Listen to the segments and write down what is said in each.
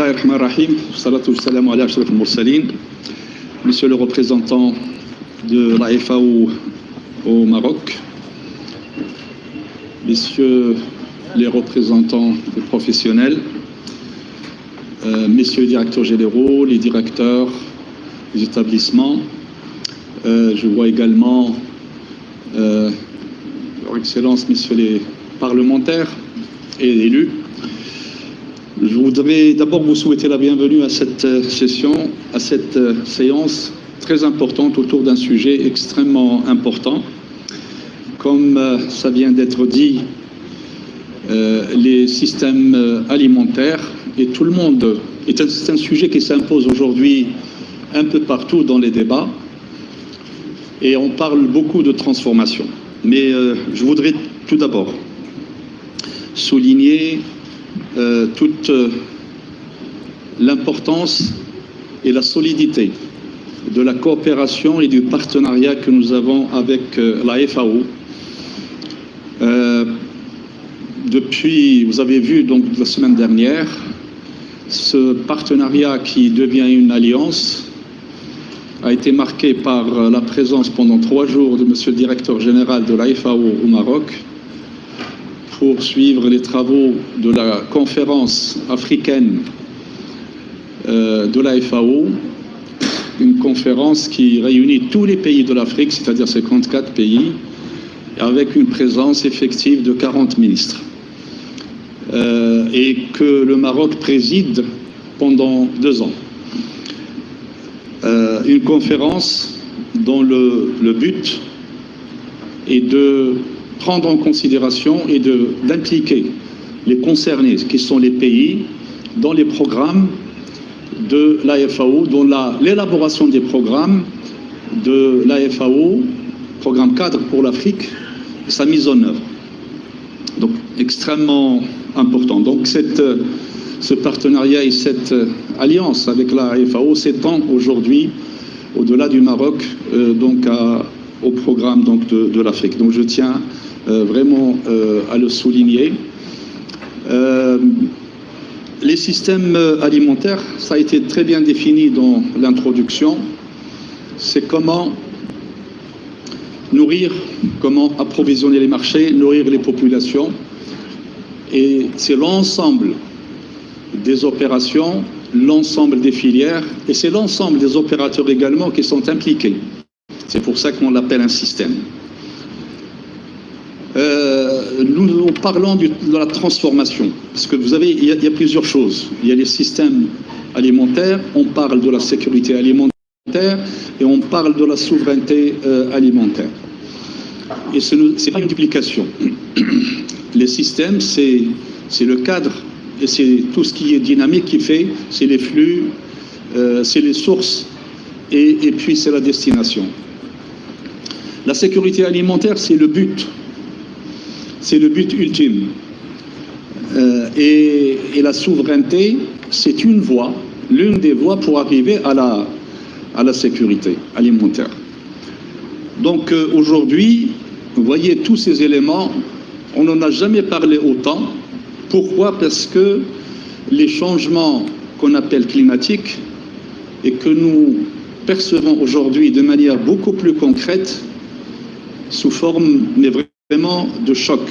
Bismillahirrahmanirrahim. Salatu salam ala ashraf al-mursalin. Monsieur le représentant de la FAO au Maroc, messieurs les représentants des professionnels, messieurs les directeurs généraux, les directeurs des établissements, je vois également Leur Excellence, messieurs les parlementaires et élus. Je voudrais d'abord vous souhaiter la bienvenue à cette session, à cette séance très importante autour d'un sujet extrêmement important. Comme ça vient d'être dit, les systèmes alimentaires, et tout le monde, c'est un sujet qui s'impose aujourd'hui un peu partout dans les débats, et on parle beaucoup de transformation. Mais je voudrais tout d'abord souligner toute l'importance et la solidité de la coopération et du partenariat que nous avons avec la FAO. Depuis, vous avez vu donc la semaine dernière, ce partenariat qui devient une alliance a été marqué par la présence pendant 3 jours de monsieur le directeur général de la FAO au Maroc, pour suivre les travaux de la conférence africaine de la FAO, une conférence qui réunit tous les pays de l'Afrique, c'est-à-dire 54 pays, avec une présence effective de 40 ministres. Et que le Maroc préside pendant 2 ans. Une conférence dont le but est de prendre en considération et d'impliquer les concernés, qui sont les pays, dans les programmes de la FAO, dans l'élaboration des programmes de la FAO, programme cadre pour l'Afrique, et sa mise en œuvre. Donc, extrêmement important. Donc, ce partenariat et cette alliance avec la FAO s'étend aujourd'hui, au-delà du Maroc, donc au programme donc, de l'Afrique. Donc, je tiens vraiment à le souligner. Les systèmes alimentaires, ça a été très bien défini dans l'introduction. C'est comment nourrir, comment approvisionner les marchés, nourrir les populations. Et c'est l'ensemble des opérations, l'ensemble des filières, et c'est l'ensemble des opérateurs également qui sont impliqués. C'est pour ça qu'on l'appelle un système. Nous parlons de la transformation, parce que vous avez, il y a plusieurs choses. Il y a les systèmes alimentaires, on parle de la sécurité alimentaire et on parle de la souveraineté alimentaire. Et ce n'est pas une duplication. Les systèmes, c'est le cadre et c'est tout ce qui est dynamique qui fait, c'est les flux, c'est les sources et puis c'est la destination. La sécurité alimentaire, c'est le but. C'est le but ultime. Et la souveraineté, c'est une voie, l'une des voies pour arriver à la sécurité alimentaire. Donc aujourd'hui, vous voyez tous ces éléments, on n'en a jamais parlé autant. Pourquoi? Parce que les changements qu'on appelle climatiques et que nous percevons aujourd'hui de manière beaucoup plus concrète, sous forme, mais vraiment de choc.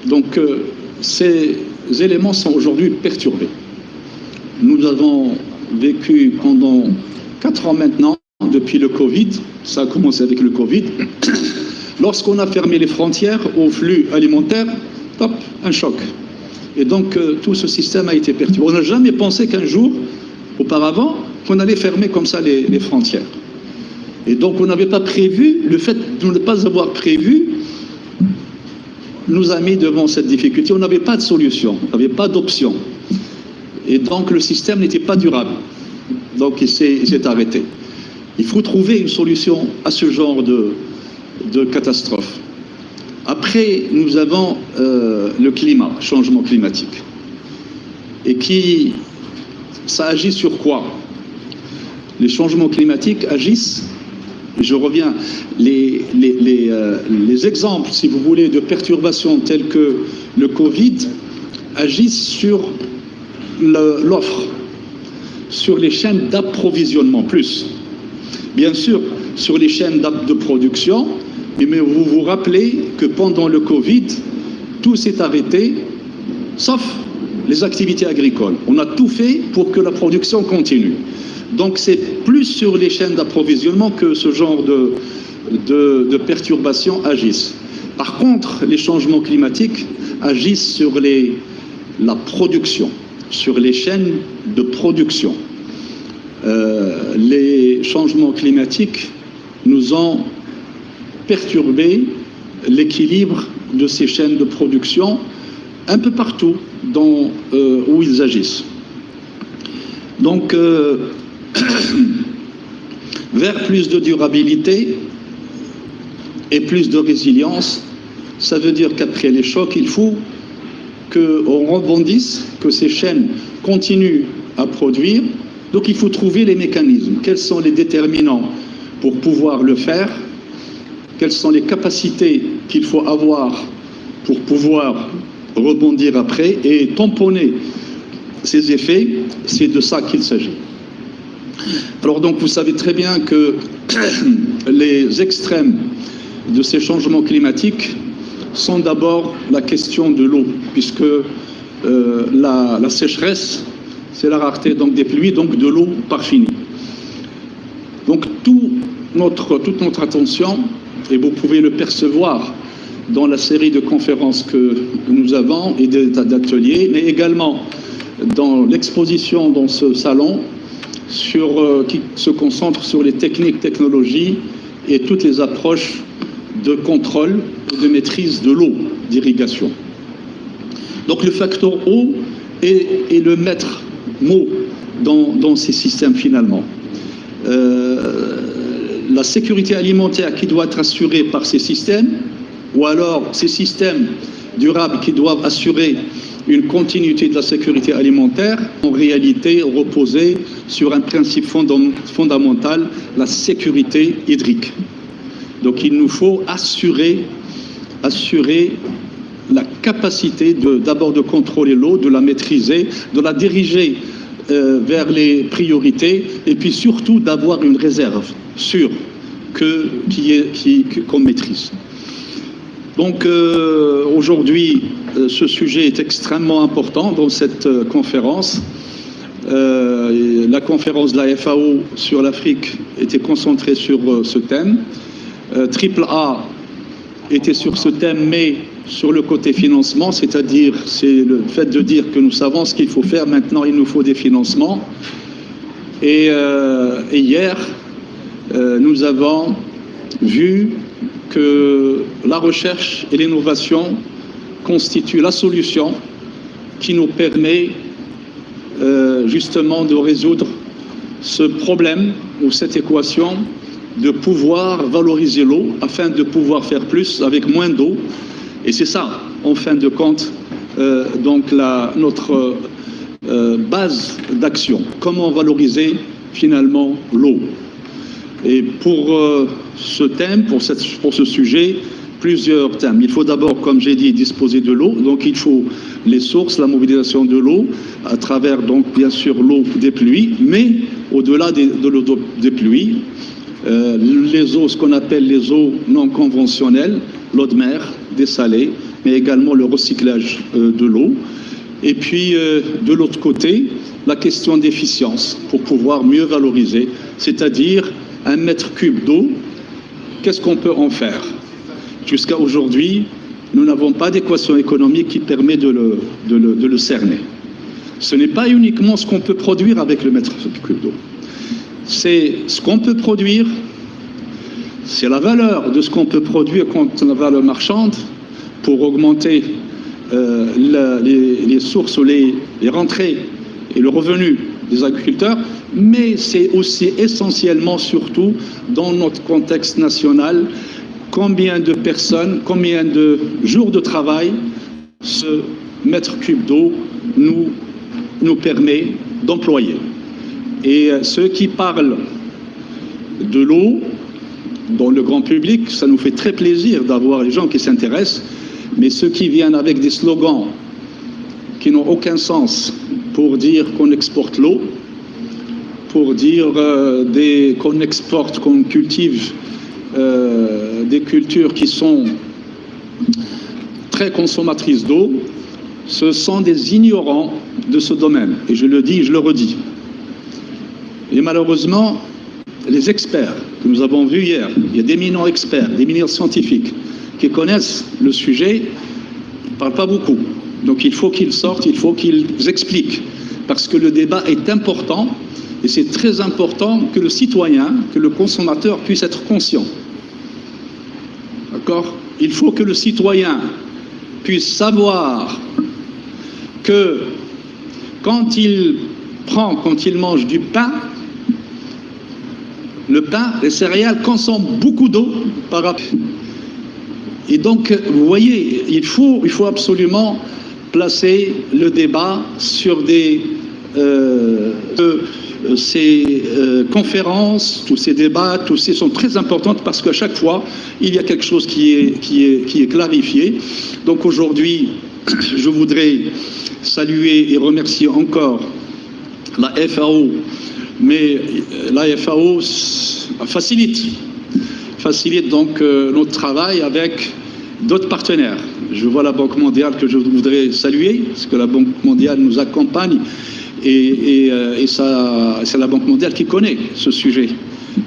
Donc, ces éléments sont aujourd'hui perturbés. Nous avons vécu pendant 4 ans maintenant, depuis le Covid, ça a commencé avec le Covid, lorsqu'on a fermé les frontières aux flux alimentaires, hop, un choc. Et donc, tout ce système a été perturbé. On n'a jamais pensé qu'un jour, auparavant, qu'on allait fermer comme ça les frontières. Et donc, on n'avait pas prévu, le fait de ne pas avoir prévu nous a mis devant cette difficulté. On n'avait pas de solution, on n'avait pas d'option. Et donc, le système n'était pas durable. Donc, il s'est arrêté. Il faut trouver une solution à ce genre de catastrophe. Après, nous avons le climat, changement climatique. Et ça agit sur quoi? Les changements climatiques agissent, je reviens, les exemples, si vous voulez, de perturbations telles que le Covid agissent sur l'offre, sur les chaînes d'approvisionnement plus. Bien sûr, sur les chaînes de production, mais vous vous rappelez que pendant le Covid, tout s'est arrêté, sauf les activités agricoles. On a tout fait pour que la production continue. Donc c'est plus sur les chaînes d'approvisionnement que ce genre de perturbations agissent. Par contre, les changements climatiques agissent sur la production, sur les chaînes de production. Les changements climatiques nous ont perturbé l'équilibre de ces chaînes de production un peu partout où ils agissent. Donc, vers plus de durabilité et plus de résilience, ça veut dire qu'après les chocs, il faut qu'on rebondisse, que ces chaînes continuent à produire. Donc il faut trouver les mécanismes. Quels sont les déterminants pour pouvoir le faire? Quelles sont les capacités qu'il faut avoir pour pouvoir rebondir après et tamponner ces effets? C'est de ça qu'il s'agit. Alors donc vous savez très bien que les extrêmes de ces changements climatiques sont d'abord la question de l'eau, puisque la sécheresse, c'est la rareté donc des pluies, donc de l'eau par fini. Donc toute notre attention, et vous pouvez le percevoir dans la série de conférences que nous avons et d'ateliers, mais également dans l'exposition dans ce salon qui se concentre sur les technologies et toutes les approches de contrôle et de maîtrise de l'eau d'irrigation. Donc le facteur eau est le maître mot dans ces systèmes finalement. La sécurité alimentaire qui doit être assurée par ces systèmes, ou alors ces systèmes durables qui doivent assurer une continuité de la sécurité alimentaire, en réalité reposer sur un principe fondamental, la sécurité hydrique. Donc il nous faut assurer la capacité d'abord de contrôler l'eau, de la maîtriser, de la diriger vers les priorités, et puis surtout d'avoir une réserve sûre qu'on maîtrise. Donc aujourd'hui, ce sujet est extrêmement important dans cette conférence. La conférence de la FAO sur l'Afrique était concentrée sur ce thème. AAA était sur ce thème, mais sur le côté financement, c'est-à-dire c'est le fait de dire que nous savons ce qu'il faut faire, maintenant il nous faut des financements. Et hier, nous avons vu que la recherche et l'innovation constituent la solution qui nous permet justement de résoudre ce problème ou cette équation de pouvoir valoriser l'eau afin de pouvoir faire plus avec moins d'eau. Et c'est ça, en fin de compte, donc notre base d'action. Comment valoriser finalement l'eau? Et pour ce thème, pour ce sujet, plusieurs thèmes. Il faut d'abord, comme j'ai dit, disposer de l'eau. Donc il faut les sources, la mobilisation de l'eau, à travers donc bien sûr l'eau des pluies, mais au-delà de l'eau des pluies, les eaux, ce qu'on appelle les eaux non conventionnelles, l'eau de mer, dessalée, mais également le recyclage de l'eau. Et puis de l'autre côté, la question d'efficience pour pouvoir mieux valoriser, c'est-à-dire un mètre cube d'eau, qu'est-ce qu'on peut en faire? Jusqu'à aujourd'hui, nous n'avons pas d'équation économique qui permet de le cerner. Ce n'est pas uniquement ce qu'on peut produire avec le mètre cube d'eau. C'est ce qu'on peut produire, c'est la valeur de ce qu'on peut produire contre la valeur marchande pour augmenter les sources, les rentrées et le revenu des agriculteurs, mais c'est aussi essentiellement, surtout, dans notre contexte national, combien de personnes, combien de jours de travail ce mètre cube d'eau nous permet d'employer. Et ceux qui parlent de l'eau, dans le grand public, ça nous fait très plaisir d'avoir les gens qui s'intéressent, mais ceux qui viennent avec des slogans qui n'ont aucun sens pour dire qu'on exporte l'eau, pour dire qu'on exporte, qu'on cultive des cultures qui sont très consommatrices d'eau. Ce sont des ignorants de ce domaine. Et je le dis, je le redis. Et malheureusement, les experts que nous avons vus hier, il y a d'éminents experts, d'éminents scientifiques qui connaissent le sujet, ne parlent pas beaucoup. Donc il faut qu'ils sortent, il faut qu'ils expliquent. Parce que le débat est important et c'est très important que le citoyen, que le consommateur puisse être conscient. D'accord ? Il faut que le citoyen puisse savoir que quand il mange du pain, le pain, les céréales consomment beaucoup d'eau par rapport. Et donc, vous voyez, il faut absolument placer le débat sur ces conférences, tous ces débats, tous ces sont très importants parce qu'à chaque fois, il y a quelque chose qui est clarifié. Donc aujourd'hui, je voudrais saluer et remercier encore la FAO, mais la FAO facilite donc notre travail avec d'autres partenaires. Je vois la Banque mondiale que je voudrais saluer, parce que la Banque mondiale nous accompagne et c'est la Banque mondiale qui connaît ce sujet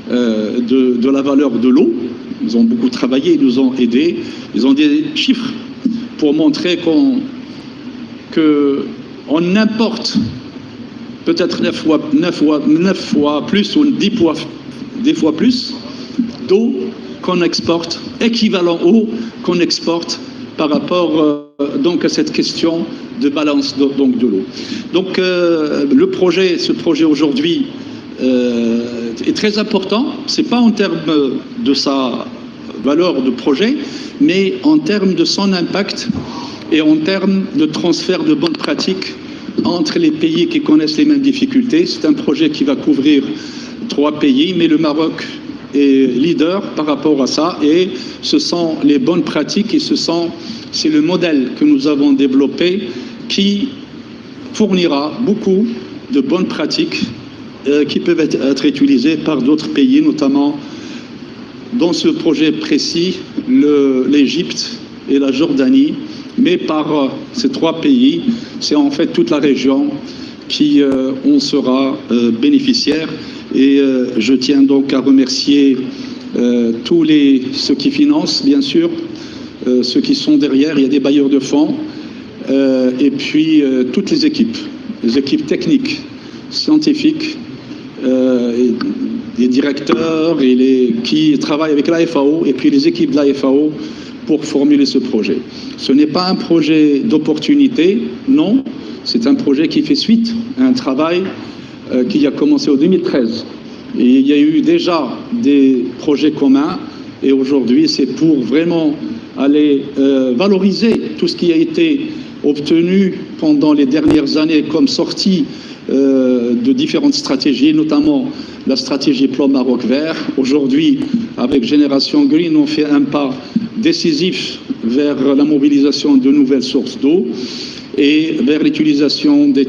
de la valeur de l'eau. Ils ont beaucoup travaillé, ils nous ont aidés, ils ont des chiffres pour montrer qu'on importe peut-être 9 fois plus ou 10 fois plus d'eau qu'on exporte, équivalent eau qu'on exporte par rapport donc à cette question de balance de l'eau. Donc ce projet aujourd'hui est très important. C'est pas en termes de sa valeur de projet, mais en termes de son impact et en termes de transfert de bonnes pratiques entre les pays qui connaissent les mêmes difficultés. C'est un projet qui va couvrir 3 pays, mais le Maroc est leader par rapport à ça et ce sont les bonnes pratiques et c'est le modèle que nous avons développé qui fournira beaucoup de bonnes pratiques qui peuvent être utilisées par d'autres pays, notamment dans ce projet précis, l'Égypte et la Jordanie, mais par ces 3 pays, c'est en fait toute la région qui en sera bénéficiaire. Et je tiens donc à remercier tous ceux qui financent, bien sûr, ceux qui sont derrière, il y a des bailleurs de fonds, et puis toutes les équipes techniques, scientifiques, les directeurs qui travaillent avec la FAO, et puis les équipes de la FAO pour formuler ce projet. Ce n'est pas un projet d'opportunité, non, c'est un projet qui fait suite à un travail qui a commencé en 2013. Et il y a eu déjà des projets communs et aujourd'hui c'est pour vraiment aller valoriser tout ce qui a été obtenu pendant les dernières années comme sortie de différentes stratégies, notamment la stratégie Plan Maroc Vert. Aujourd'hui, avec Génération Green, on fait un pas décisif vers la mobilisation de nouvelles sources d'eau et vers l'utilisation des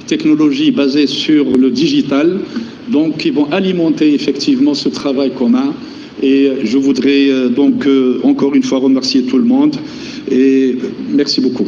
technologies basées sur le digital, donc qui vont alimenter effectivement ce travail commun. Et je voudrais donc encore une fois remercier tout le monde et merci beaucoup.